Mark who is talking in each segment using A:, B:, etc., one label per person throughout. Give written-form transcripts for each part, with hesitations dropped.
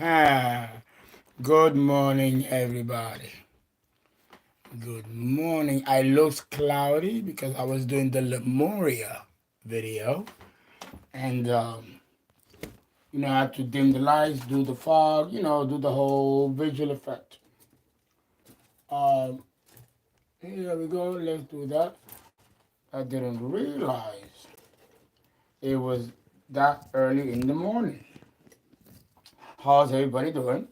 A: Ah, good morning, everybody. Good morning. I looked cloudy because I was doing the Lemuria video, and I had to dim the lights, do the fog, do the whole visual effect. Um, Here we go. Let's do that. I didn't realize it was that early in the morning. How's everybody doing?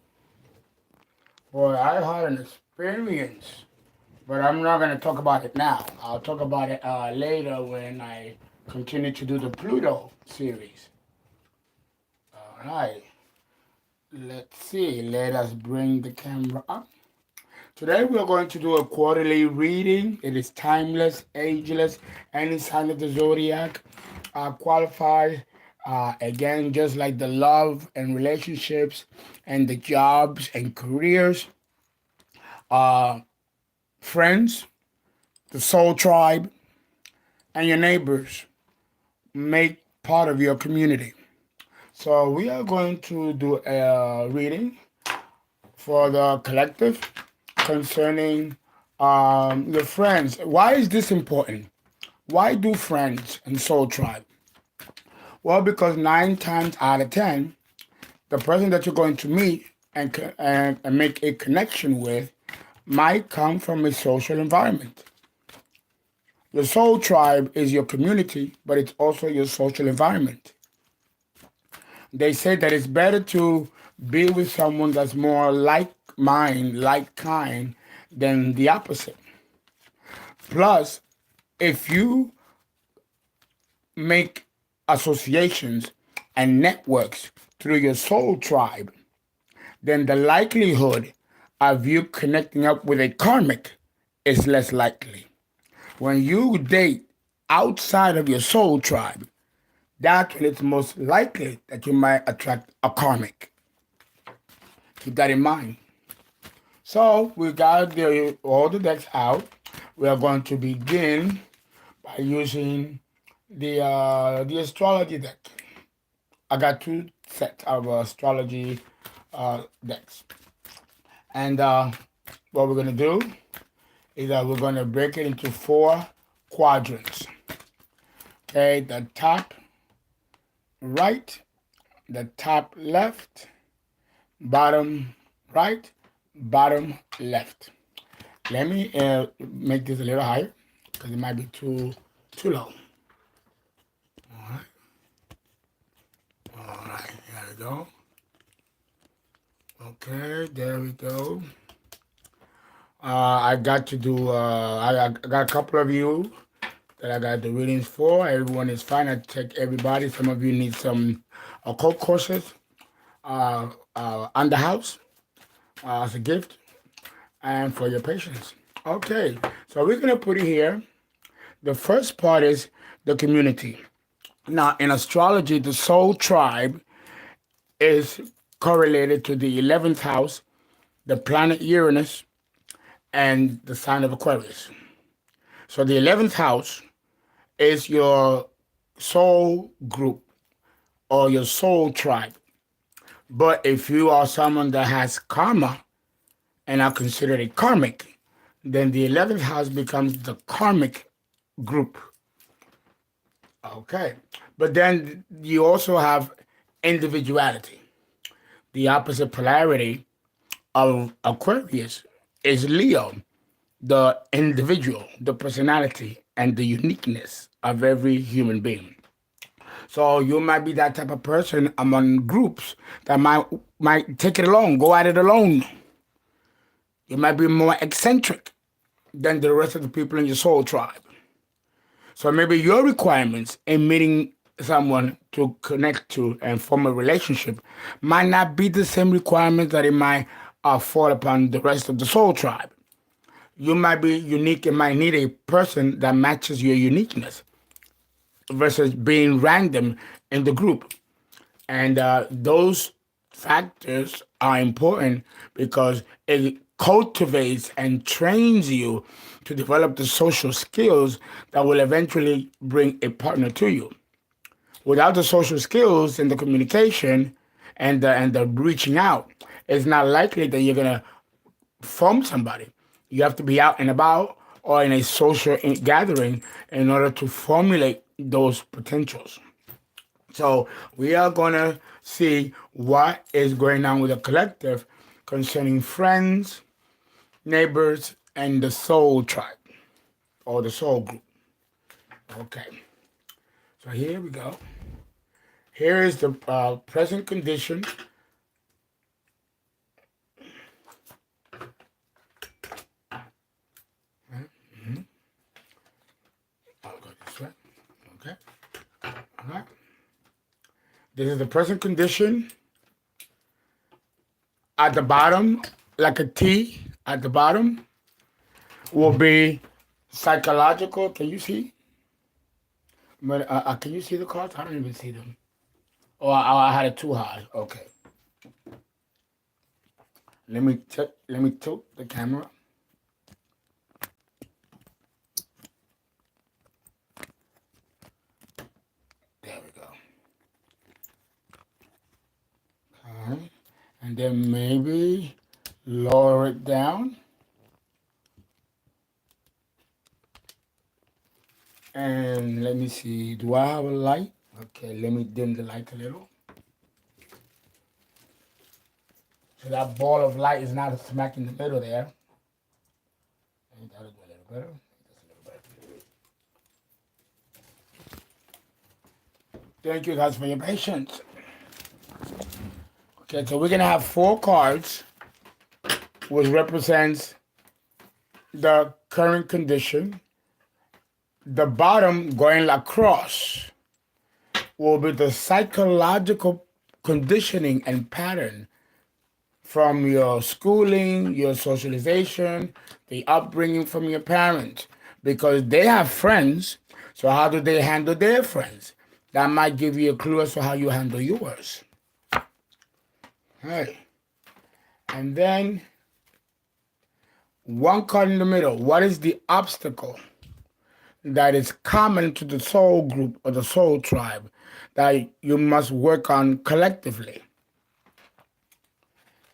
A: Boy, I had an experience. But I'm not going to talk about it now. I'll talk about it later when I continue to do the Pluto series. All right. Let's see. Let us bring the camera up. Today we are going to do a quarterly reading. It is timeless, ageless, any sign of the zodiac qualifies. Again, just like the love and relationships and the jobs and careers, uh, friends, the soul tribe, and your neighbors make part of your community. So we are going to do a reading for the collective concerning the friends. Why is this important? Why do friends and soul tribe? Well, because 9 times out of 10, the person that you're going to meet and make a connection with might come from a social environment. Your soul tribe is your community, but it's also your social environment. They say that it's better to be with someone that's more like mind, like kind, than the opposite. Plus, if you make associations and networks through your soul tribe, then the likelihood of you connecting up with a karmic is less likely. When you date outside of your soul tribe, that's when it's most likely that you might attract a karmic. Keep that in mind. So we got all the decks out. We are going to begin by using the astrology deck. I got 2 sets of astrology decks, and what we're going to do is that we're going to break it into 4 quadrants. Okay, the top right, the top left, bottom right, bottom left. Let me make this a little higher because it might be too low. All right, there we go. Okay, there we go. I got to do, I got a couple of you that I got the readings for. Everyone is fine. I check everybody. Some of you need some occult courses on the house as a gift and for your patients. Okay, so we're going to put it here. The first part is the community. Now, in astrology, the soul tribe is correlated to the 11th house, the planet Uranus, and the sign of Aquarius. So the 11th house is your soul group or your soul tribe. But if you are someone that has karma and are considered a karmic, then the 11th house becomes the karmic group. Okay. But then you also have individuality. The opposite polarity of Aquarius is Leo, the individual, the personality, and the uniqueness of every human being. So you might be that type of person among groups that might take it alone, go at it alone. You might be more eccentric than the rest of the people in your soul tribe. So maybe your requirements in meeting someone to connect to and form a relationship might not be the same requirements that it might fall upon the rest of the soul tribe. You might be unique and might need a person that matches your uniqueness versus being random in the group. And those factors are important because it cultivates and trains you to develop the social skills that will eventually bring a partner to you. Without the social skills and the communication, and the reaching out, it's not likely that you're gonna form somebody. You have to be out and about or in a social gathering in order to formulate those potentials. So we are gonna see what is going on with the collective concerning friends, neighbors, and the soul tribe or the soul group. Okay, so here we go. Here is the present condition. I'll go this way. Okay. All right. This is the present condition. At the bottom, like a T at the bottom, will be psychological. Can you see? But can you see the cards? I don't even see them. Oh, I had it too high. Okay. Let me tilt the camera. There we go. Okay. And then maybe lower it down. And let me see. Do I have a light? Okay, let me dim the light a little. So that ball of light is not smack in the middle there. That'll do a little better. Just a little better. Thank you guys for your patience. Okay, so we're gonna have 4 cards, which represents the current condition. The bottom going across will be the psychological conditioning and pattern from your schooling, your socialization, the upbringing from your parents, because they have friends. So how do they handle their friends? That might give you a clue as to how you handle yours. Hey. And then one card in the middle. What is the obstacle that is common to the soul group or the soul tribe that you must work on collectively?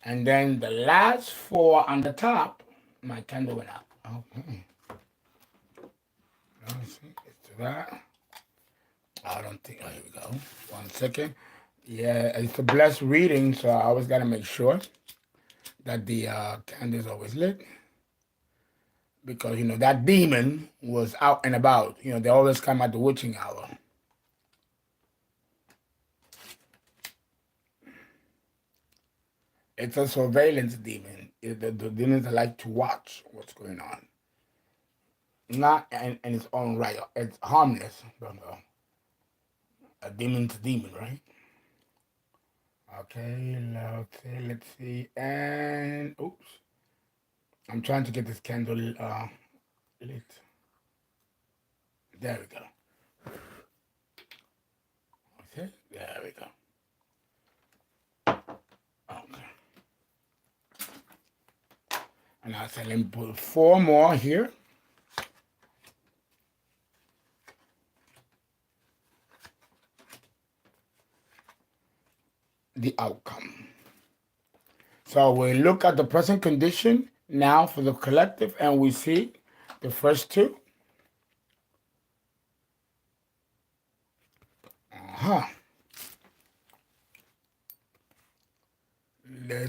A: And then the last 4 on the top, my candle went out. Okay. Let's see, it's that. I don't think, oh, here we go. 1 second. Yeah, it's a blessed reading, so I always got to make sure that the candle is always lit. Because, you know, that demon was out and about. You know, they always come at the witching hour. It's a surveillance demon. The demons like to watch what's going on. Not in its own right. It's harmless. But, a demon's a demon, right? Okay, let's see. And, oops. I'm trying to get this candle lit. There we go. Okay, there we go. Okay. And I said, let me put 4 more here. The outcome. So we look at the present condition now for the collective, and we see the first 2.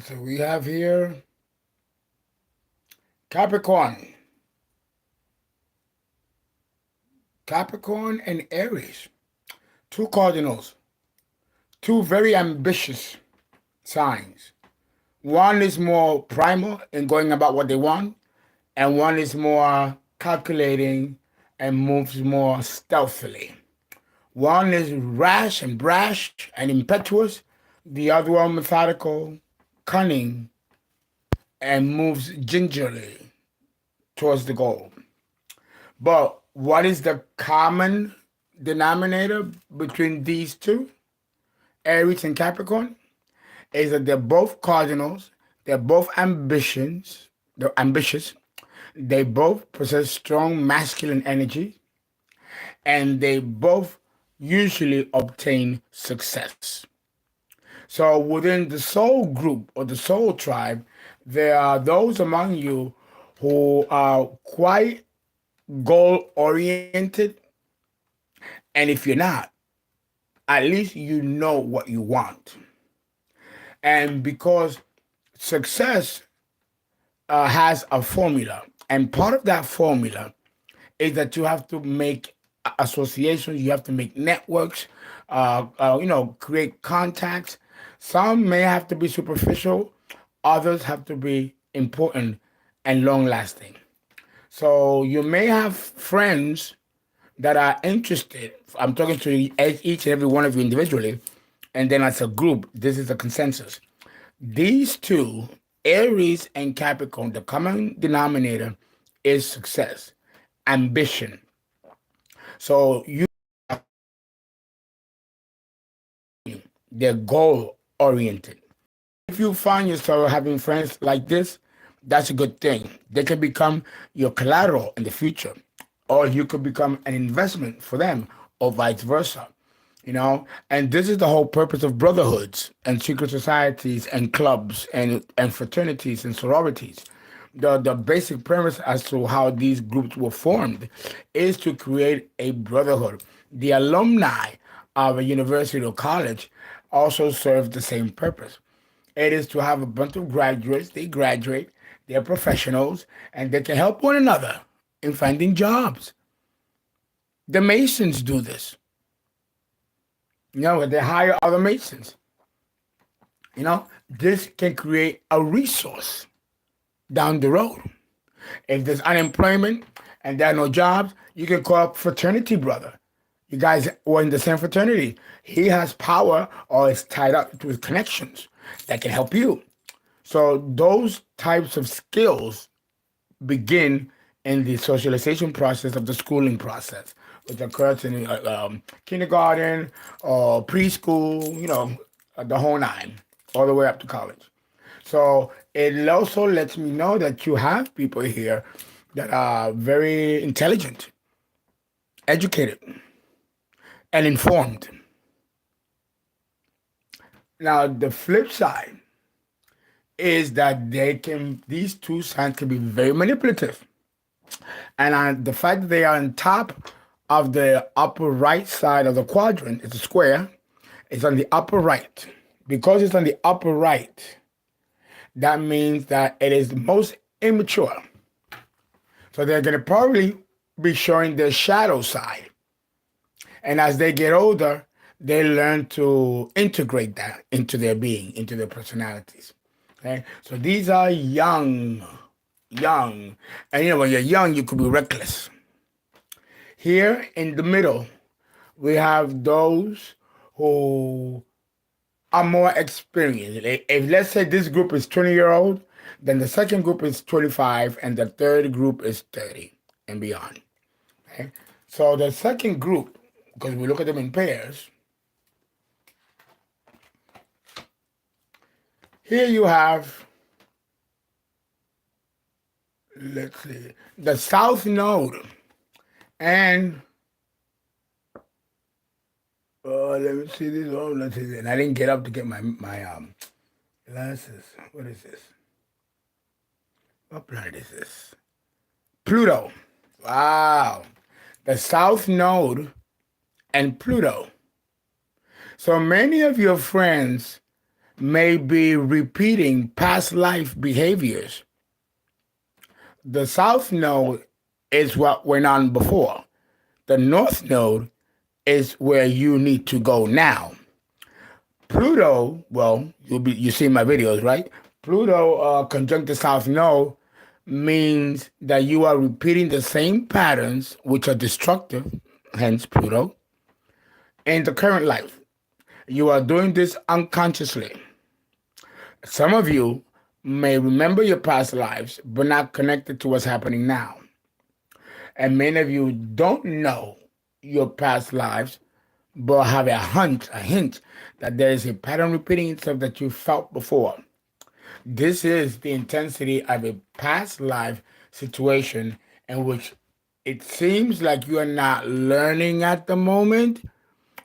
A: So we have here Capricorn. Capricorn and Aries. 2 cardinals. 2 very ambitious signs. One is more primal in going about what they want, and one is more calculating and moves more stealthily. One is rash and brash and impetuous. The other one methodical, cunning, and moves gingerly towards the goal. But what is the common denominator between these 2, Aries and Capricorn? Is that they're both cardinals, they're both they're ambitious, they both possess strong masculine energy, and they both usually obtain success. So within the soul group or the soul tribe, there are those among you who are quite goal oriented. And if you're not, at least you know what you want. And because success has a formula, and part of that formula is that you have to make associations, you have to make networks, create contacts. Some may have to be superficial, others have to be important and long lasting. So you may have friends that are interested. I'm talking to each and every one of you individually, and then as a group, this is a consensus. These two, Aries and Capricorn, the common denominator is success, ambition. So they're goal oriented. If you find yourself having friends like this, that's a good thing. They can become your collateral in the future, or you could become an investment for them, or vice versa. And this is the whole purpose of brotherhoods and secret societies and clubs and fraternities and sororities. The basic premise as to how these groups were formed is to create a brotherhood. The alumni of a university or college also serve the same purpose. It is to have a bunch of graduates, they graduate, they're professionals, and they can help one another in finding jobs. The Masons do this. They hire other Masons. This can create a resource down the road. If there's unemployment and there are no jobs, you can call up fraternity brother. You guys were in the same fraternity. He has power or is tied up with connections that can help you. So those types of skills begin in the socialization process of the schooling process, which occurs in kindergarten or preschool, the whole nine, all the way up to college. So it also lets me know that you have people here that are very intelligent, educated, and informed. Now, the flip side is that these two signs can be very manipulative. And the fact that they are on top of the upper right side of the quadrant, it's a square, it's on the upper right. Because it's on the upper right, that means that it is the most immature. So they're going to probably be showing their shadow side. And as they get older, they learn to integrate that into their being, into their personalities. Okay? So these are young. And when you're young, you could be reckless. Here in the middle, we have those who are more experienced. If let's say this group is 20-year-old, then the second group is 25, and the third group is 30 and beyond. Okay? So the second group, because we look at them in pairs, here you have, let's see, the South Node and let me see this. Oh, let's see. And I didn't get up to get my glasses. What is this? What planet is this? Pluto. Wow. The South Node and Pluto. So many of your friends may be repeating past life behaviors. The South Node is what went on before. The North Node is where you need to go now. Pluto, well, you see my videos, right? Pluto conjunct the South Node means that you are repeating the same patterns which are destructive, hence Pluto, in the current life. You are doing this unconsciously. Some of you may remember your past lives, but not connected to what's happening now. And many of you don't know your past lives, but have a hint that there is a pattern repeating itself that you felt before. This is the intensity of a past life situation in which it seems like you are not learning at the moment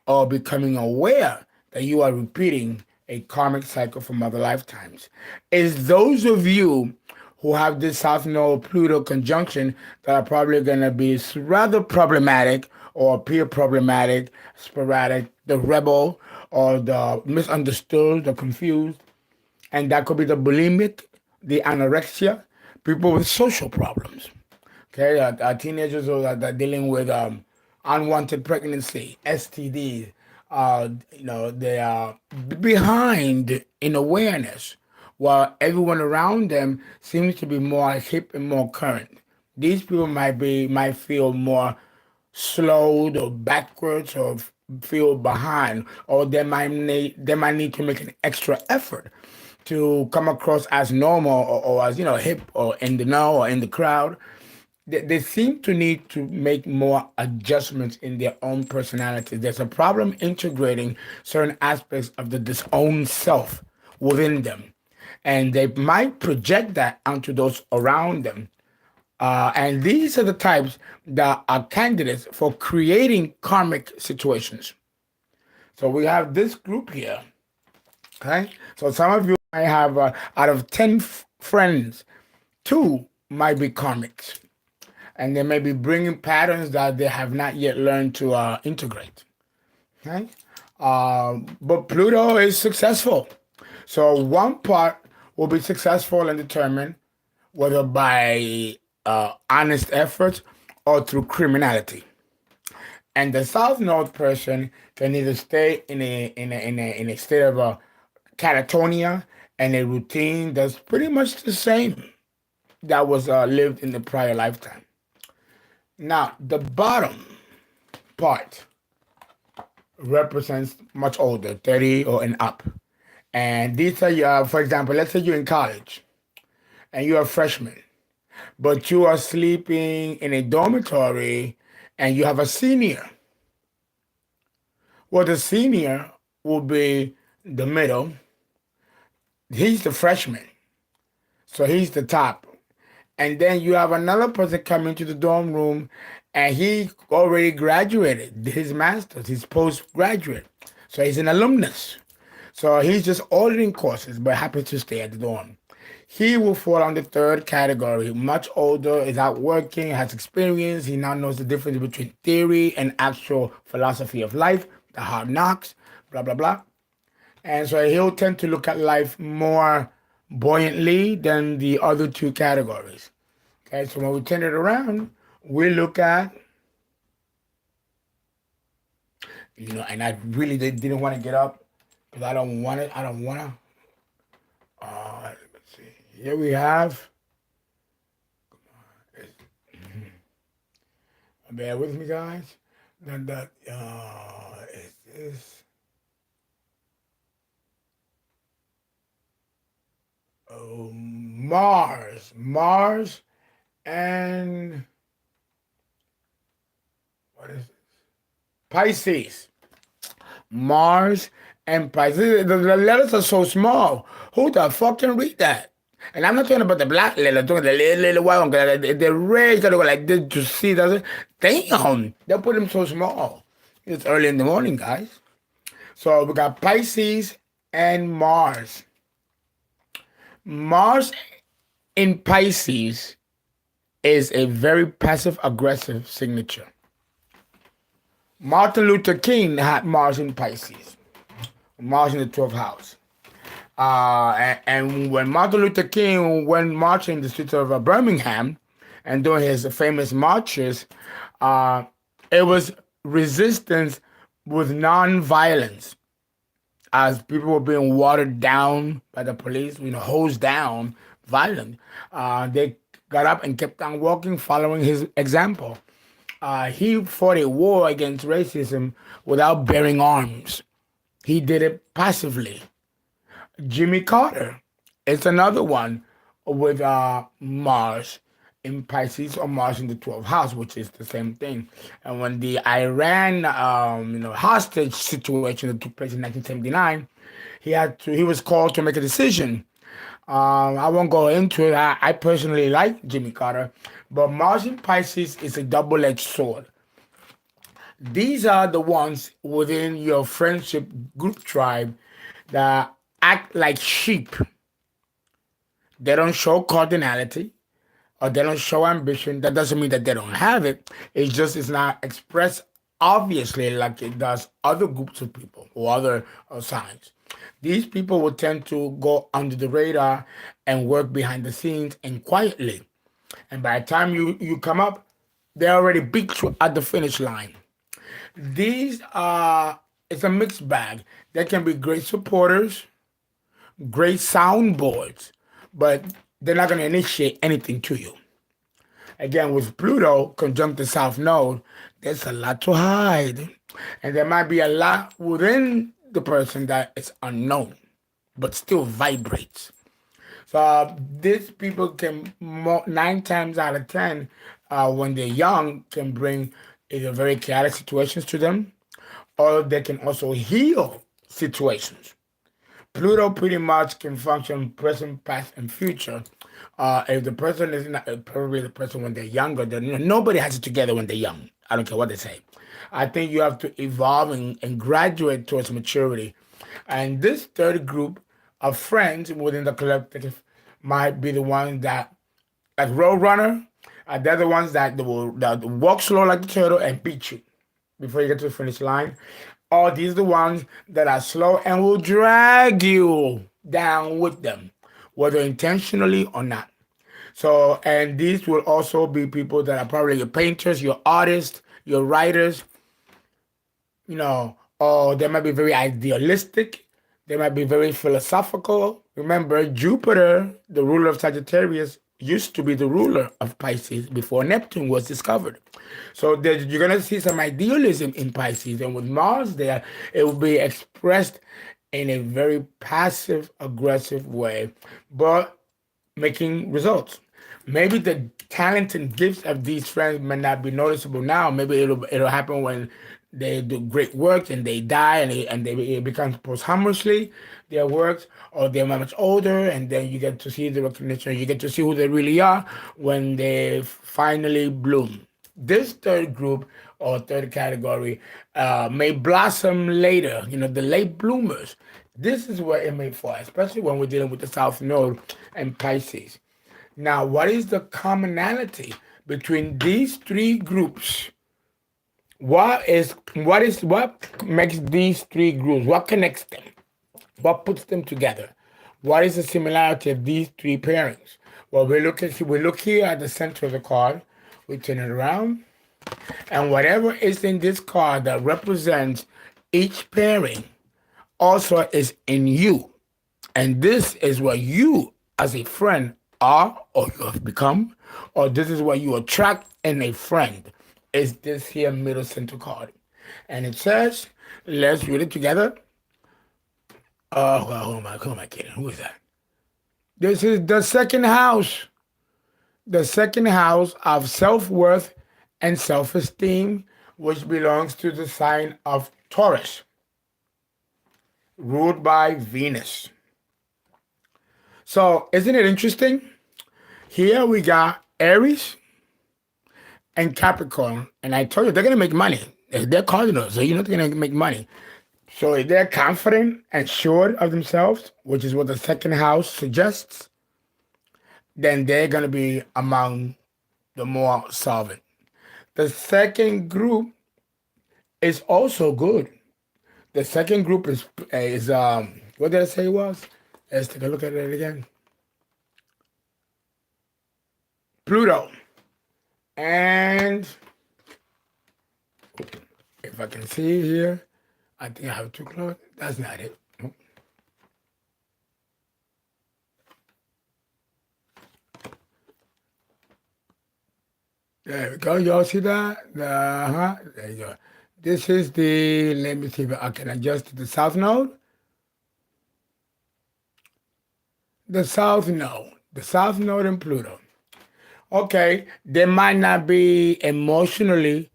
A: or becoming aware that you are repeating a karmic cycle from other lifetimes. It's those of you who have this South Node Pluto conjunction that are probably going to be rather problematic or appear problematic, sporadic, the rebel or the misunderstood, the confused. And that could be the bulimic, the anorexia, people with social problems. Okay, teenagers that are dealing with unwanted pregnancy, STDs. They are behind in awareness, while everyone around them seems to be more hip and more current. These people might feel more slowed or backwards or feel behind, or they might need to make an extra effort to come across as normal or as hip or in the know or in the crowd. They seem to need to make more adjustments in their own personalities. There's a problem integrating certain aspects of this own self within them. And they might project that onto those around them. And these are the types that are candidates for creating karmic situations. So we have this group here. Okay? So some of you might have, out of 10 friends, 2 might be karmics, and they may be bringing patterns that they have not yet learned to integrate. Okay, but Pluto is successful, so one part will be successful and determined whether by honest effort or through criminality. And the South Node person can either stay in a state of catatonia and a routine that's pretty much the same that was lived in the prior lifetime. Now, the bottom part represents much older, 30 or and up. And these are your, for example, let's say you're in college and you're a freshman, but you are sleeping in a dormitory and you have a senior. Well, the senior will be the middle. He's the freshman. So he's the top. And then you have another person coming to the dorm room and he already graduated his master's, his postgraduate. So he's an alumnus. So he's just ordering courses but happens to stay at the dorm. He will fall on the third category, much older, is out working, has experience. He now knows the difference between theory and actual philosophy of life, the hard knocks, blah, blah, blah. And so he'll tend to look at life more buoyantly than the other 2 categories. Okay, so when we turn it around, we look at, and I really didn't want to get up because I don't want it. I don't want to. Let's see. Here we have. Bear with me, guys. Is this? Oh, Mars, and what is this? Pisces. Mars and Pisces. The letters are so small. Who the fuck can read that? And I'm not talking about the black letter. I'm talking about the little white one. The red that go like this to see. Damn, they put them so small. It's early in the morning, guys. So we got Pisces and Mars. Mars in Pisces is a very passive-aggressive signature. Martin Luther King had Mars in Pisces, Mars in the 12th house. And when Martin Luther King went marching in the streets of Birmingham and doing his famous marches, it was resistance with non-violence. As people were being watered down by the police, hosed down, violent, they got up and kept on walking, following his example. He fought a war against racism without bearing arms. He did it passively. Jimmy Carter is another one with Mars in Pisces or Mars in the 12th house, which is the same thing. And when the Iran, hostage situation that took place in 1979, he was called to make a decision. I won't go into it. I personally like Jimmy Carter, but Mars in Pisces is a double-edged sword. These are the ones within your friendship group tribe that act like sheep. They don't show cardinality or they don't show ambition. That doesn't mean that they don't have it. It's just it's not expressed obviously like it does other groups of people or other signs. These people will tend to go under the radar and work behind the scenes and quietly. And by the time you come up, they already beat you at the finish line. These are, it's a mixed bag. They can be great supporters, great soundboards, but they're not going to initiate anything to you. Again, with Pluto conjunct the South Node, there's a lot to hide. And there might be a lot within the person that is unknown, but still vibrates. So these people can, 9 times out of 10, when they're young, can bring either very chaotic situations to them, or they can also heal situations. Pluto pretty much can function present, past, and future. If the person is not probably the person when they're younger, then nobody has it together when they're young. I don't care what they say. I think you have to evolve and graduate towards maturity. And this third group of friends within the collective might be the ones that, like Roadrunner, they're the ones that walk slow like the turtle and beat you before you get to the finish line. Or these are the ones that are slow and will drag you down with them, whether intentionally or not. So, and these will also be people that are probably your painters, your artists, your writers, or they might be very idealistic. They might be very philosophical. Remember, Jupiter, the ruler of Sagittarius, used to be the ruler of Pisces before Neptune was discovered. So you're going to see some idealism in Pisces. And with Mars there, it will be expressed in a very passive, aggressive way, but making results. Maybe the talent and gifts of these friends may not be noticeable now. Maybe it'll happen when they do great work and they die and it becomes posthumously their works, or they're much older and then you get to see the recognition. You get to see who they really are when they finally bloom. This third group or third category may blossom later. The late bloomers. This is where it may fall, especially when we're dealing with the South Node and Pisces. Now, what is the commonality between these three groups? What makes these three groups? What connects them? What puts them together? What is the similarity of these three pairings? Well, we look here at the center of the card. We turn it around, and whatever is in this card that represents each pairing also is in you. And this is what you, as a friend, are or you have become, or this is what you attract in a friend, is this here middle center card. And it says, let's read it together. Well, who am I kidding? Who is that? This is the second house. The second house of self-worth and self-esteem, which belongs to the sign of Taurus, ruled by Venus. So, isn't it interesting? Here we got Aries and Capricorn. And I told you, they're going to make money. They're cardinals, so they're going to make money. So if they're confident and sure of themselves, which is what the second house suggests, then they're going to be among the more solvent. The second group is also good. The second group is what did I say it was? Let's take a look at it again. Pluto. And if I can see here, I think I have too close. That's not it. Nope. There we go. Y'all see that? There you go. This is let me see if I can adjust the South Node. The South Node. The South Node in Pluto. Okay, they might not be emotionally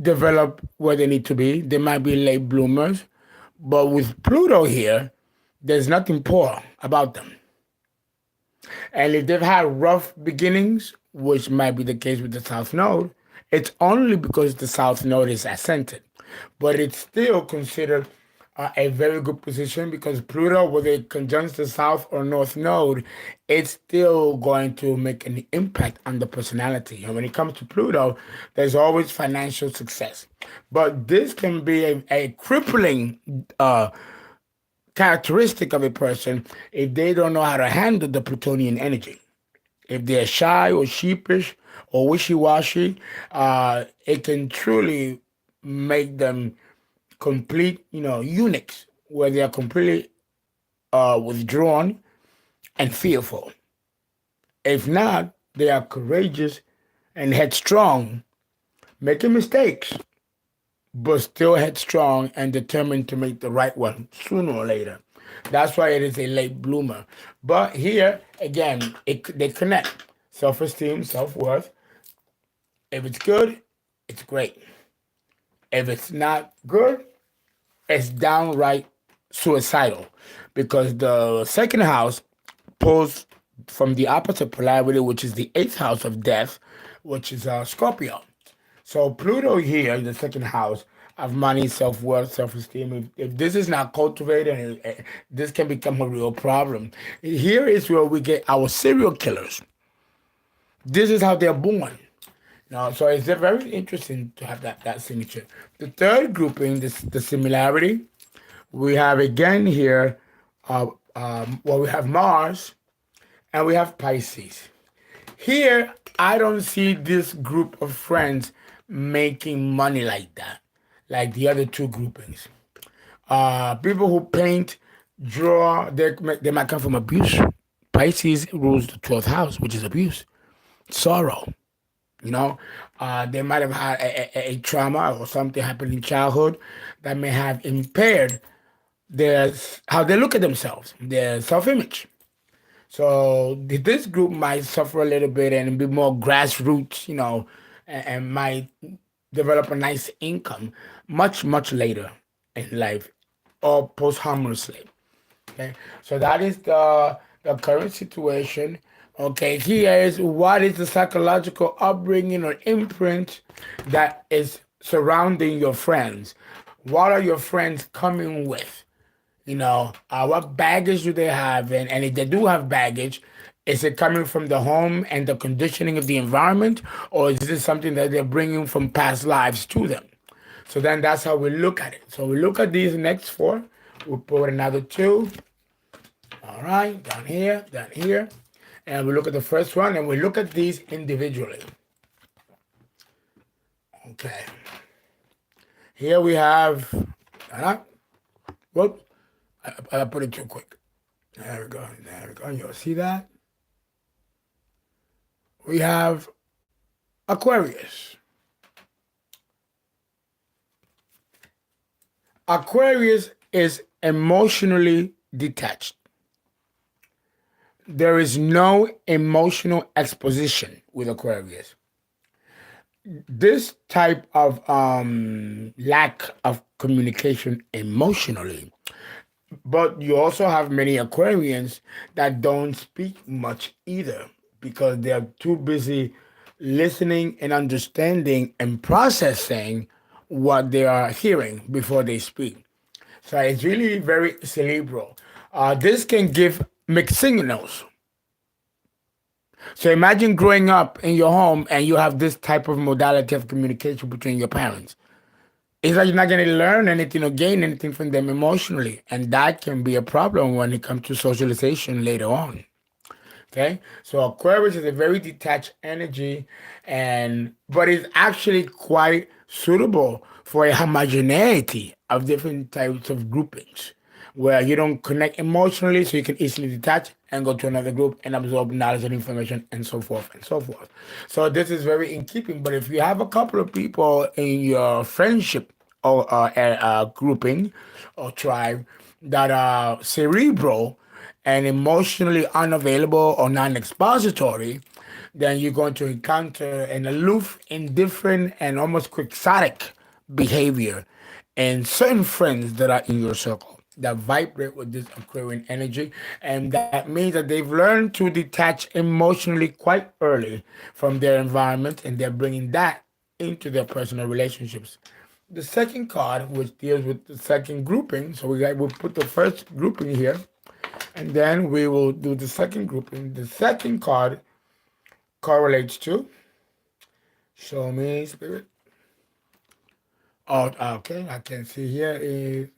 A: developed where they need to be. They might be late bloomers. But with Pluto here, there's nothing poor about them. And if they've had rough beginnings, which might be the case with the South Node, it's only because the South Node is ascended. But it's still considered a very good position because Pluto, whether it conjuncts the south or north node, it's still going to make an impact on the personality. And when it comes to Pluto, there's always financial success. But this can be a crippling characteristic of a person if they don't know how to handle the Plutonian energy. If they're shy or sheepish or wishy-washy, it can truly make them complete, eunuchs, where they are completely withdrawn and fearful. If not, they are courageous and headstrong, making mistakes, but still headstrong and determined to make the right one sooner or later. That's why it is a late bloomer. But here, again, they connect. Self-esteem, self-worth. If it's good, it's great. If it's not good, it's downright suicidal because the second house pulls from the opposite polarity, which is the eighth house of death, which is Scorpio. So Pluto here in the second house of money, self-worth, self-esteem, if this is not cultivated, this can become a real problem. Here is where we get our serial killers. This is how they're born. No, so it's very interesting to have that signature. The third grouping, the similarity, we have again here, we have Mars and we have Pisces. Here, I don't see this group of friends making money like that, like the other two groupings. People who paint, draw, they might come from abuse. Pisces rules the 12th house, which is abuse, sorrow. They might have had a trauma or something happened in childhood that may have impaired how they look at themselves, their self-image. So this group might suffer a little bit and be more grassroots, and might develop a nice income much, much later in life or posthumously. Okay, so that is the current situation. Okay, here is what is the psychological upbringing or imprint that is surrounding your friends. What are your friends coming with? What baggage do they have? And if they do have baggage, is it coming from the home and the conditioning of the environment, or is this something that they're bringing from past lives to them? So then that's how we look at it. So we look at these next four. We'll put another two. All right, down here. And we look at the first one, and we look at these individually. Okay. Here we have, whoop, I put it too quick. There we go. You'll see that. We have Aquarius. Aquarius is emotionally detached. There is no emotional exposition with Aquarius. This type of lack of communication emotionally, but you also have many Aquarians that don't speak much either because they're too busy listening and understanding and processing what they are hearing before they speak. So it's really very cerebral. This can give mixed signals. So imagine growing up in your home and you have this type of modality of communication between your parents. It's like you're not going to learn anything or gain anything from them emotionally. And that can be a problem when it comes to socialization later on. Okay, so Aquarius is a very detached energy, but it's actually quite suitable for a homogeneity of different types of groupings, where you don't connect emotionally, so you can easily detach and go to another group and absorb knowledge and information, and so forth and so forth. So this is very in keeping. But if you have a couple of people in your friendship or grouping or tribe that are cerebral and emotionally unavailable or non-expository, then you're going to encounter an aloof, indifferent, and almost quixotic behavior in certain friends that are in your circle that vibrate with this Aquarian energy. And that means that they've learned to detach emotionally quite early from their environment, and they're bringing that into their personal relationships. the second card, which deals with the second grouping. So we'll put the first grouping here, and then we will do the second grouping. The second card correlates to, show me, Spirit. Oh, okay, I can see here is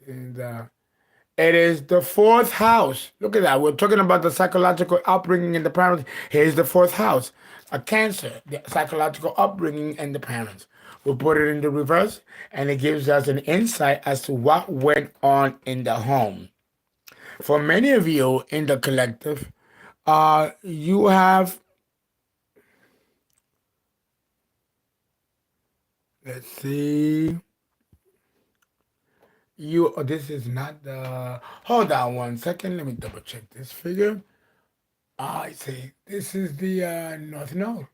A: it is the fourth house. Look at that. We're talking about the psychological upbringing in the parents. Here's the fourth house, a Cancer, the psychological upbringing in the parents. We'll put it in the reverse, and it gives us an insight as to what went on in the home. For many of you in the collective, you have, let's see, this is not the, hold on one second, let me double check this figure. I see, this is the North Node.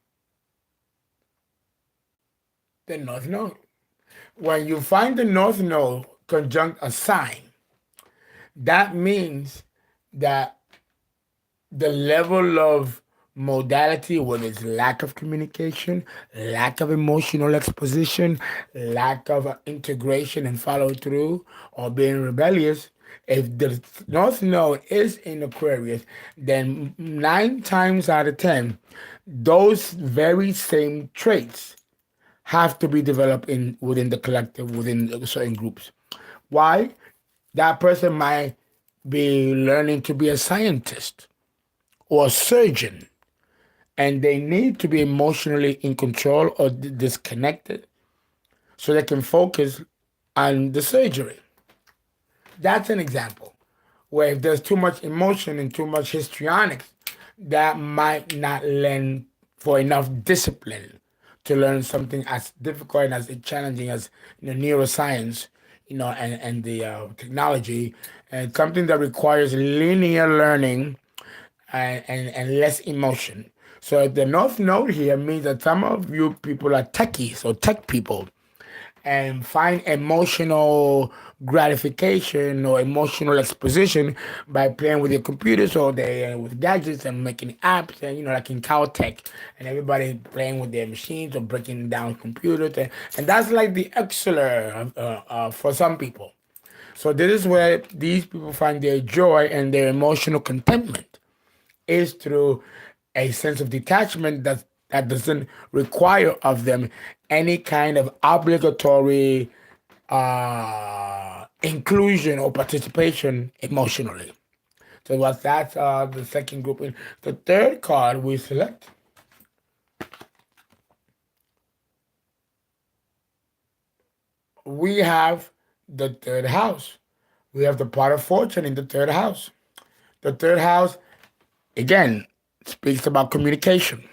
A: The North Node. When you find the North Node conjunct a sign, that means that the level of modality, whether it's lack of communication, lack of emotional exposition, lack of integration and follow through, or being rebellious, if the North Node is in Aquarius, then 9 times out of 10, those very same traits have to be developed within the collective, within certain groups. Why? That person might be learning to be a scientist or a surgeon, and they need to be emotionally in control or disconnected so they can focus on the surgery. That's an example where if there's too much emotion and too much histrionics, that might not lend for enough discipline to learn something as difficult and as challenging as neuroscience, and the technology, and something that requires linear learning and less emotion. So the North Node here means that some of you people are techies or tech people and find emotional gratification or emotional exposition by playing with your computers all day and with gadgets and making apps, and like in Caltech, and everybody playing with their machines or breaking down computers, and that's like the exceller for some people. So this is where these people find their joy and their emotional contentment, is through a sense of detachment that doesn't require of them any kind of obligatory inclusion or participation emotionally. So that's the second grouping. The third card we select, we have the third house. We have the pot of fortune in the third house. The third house, again, speaks about communication.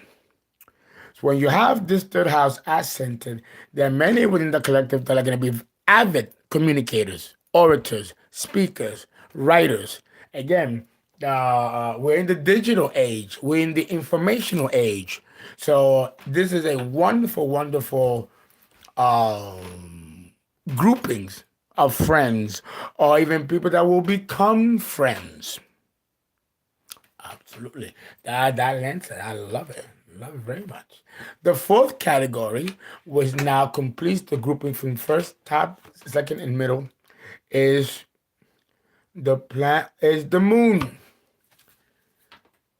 A: So when you have this third house ascended, there are many within the collective that are going to be avid communicators, orators, speakers, writers. Again, we're in the digital age. We're in the informational age. So this is a wonderful, wonderful groupings of friends, or even people that will become friends. Absolutely. That answer, I love it. Love it very much. The fourth category, which now completes the grouping from first, top, second, and middle, is the moon.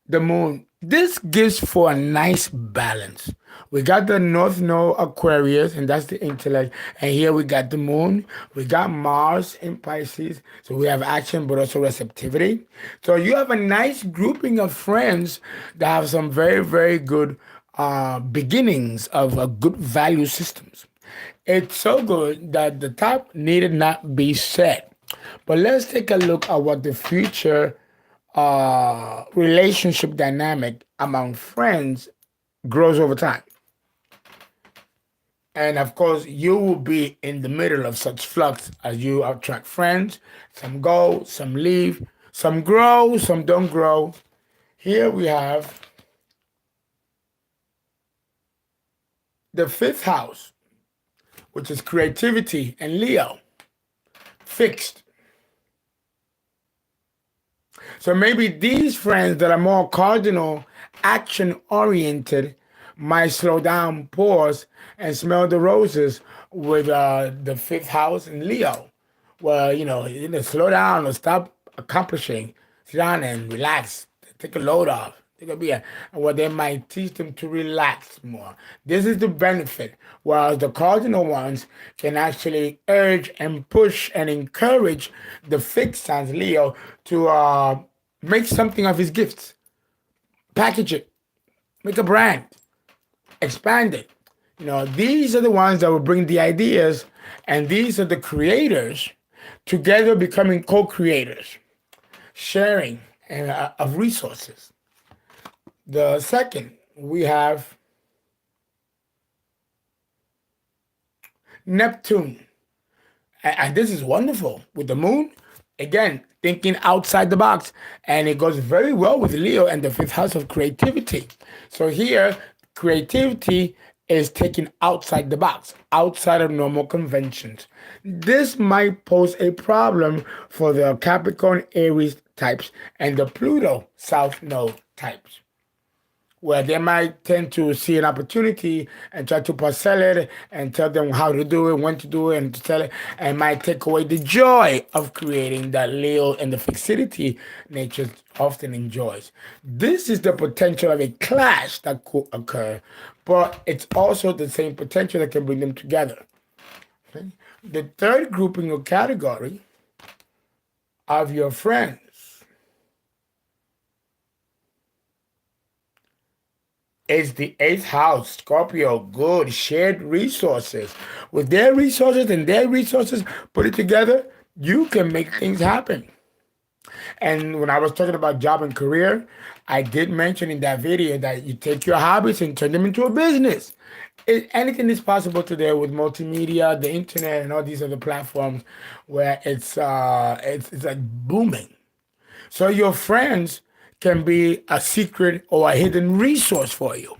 A: The moon. This gives for a nice balance. We got the North Node Aquarius, and that's the intellect. And here we got the moon. We got Mars in Pisces. So we have action, but also receptivity. So you have a nice grouping of friends that have some very, very good beginnings of good value systems. It's so good that the top needed not be set. But let's take a look at what the future relationship dynamic among friends grows over time. And of course, you will be in the middle of such flux as you attract friends. Some go, some leave, some grow, some don't grow. Here we have the fifth house, which is creativity and Leo, fixed. So maybe these friends that are more cardinal, action oriented, might slow down, pause, and smell the roses, with the fifth house in Leo, where you slow down or stop accomplishing, sit down and relax, take a load off, take a beer, and where they might teach them to relax more. This is the benefit, whereas the cardinal ones can actually urge and push and encourage the fixed signs Leo to make something of his gifts, package it, make a brand, expand it. These are the ones that will bring the ideas, and these are the creators together becoming co-creators, sharing of resources. The second, we have Neptune. And this is wonderful with the moon. Again, thinking outside the box. And it goes very well with Leo and the fifth house of creativity. So here, creativity is taken outside the box, outside of normal conventions. This might pose a problem for the Capricorn, Aries types and the Pluto South Node types, where they might tend to see an opportunity and try to parcel it and tell them how to do it, when to do it, and to tell it, and might take away the joy of creating that Leo and the fixity nature often enjoys. This is the potential of a clash that could occur, but it's also the same potential that can bring them together. Okay? The third grouping or category of your friends is the eighth house, Scorpio. Good, shared resources. With their resources and their resources, put it together, you can make things happen. And when I was talking about job and career, I did mention in that video that you take your hobbies and turn them into a business. Anything is possible today with multimedia, the internet, and all these other platforms where it's like booming. So your friends can be a secret or a hidden resource for you.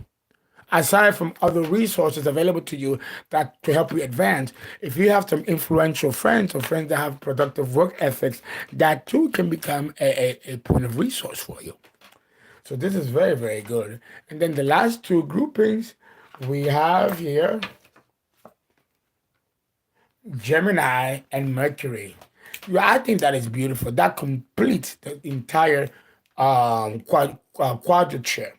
A: Aside from other resources available to you that to help you advance, if you have some influential friends or friends that have productive work ethics, that too can become a point of resource for you. So this is very, very good. And then the last two groupings we have here, Gemini and Mercury. Yeah, I think that is beautiful. That completes the entire quadrature.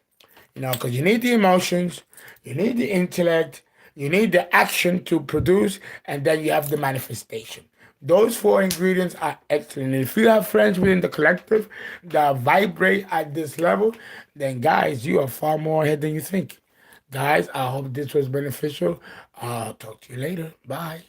A: Because you need the emotions, you need the intellect, you need the action to produce, and then you have the manifestation. Those four ingredients are excellent. And if you have friends within the collective that vibrate at this level, then guys, you are far more ahead than you think. Guys, I hope this was beneficial. I'll talk to you later. Bye.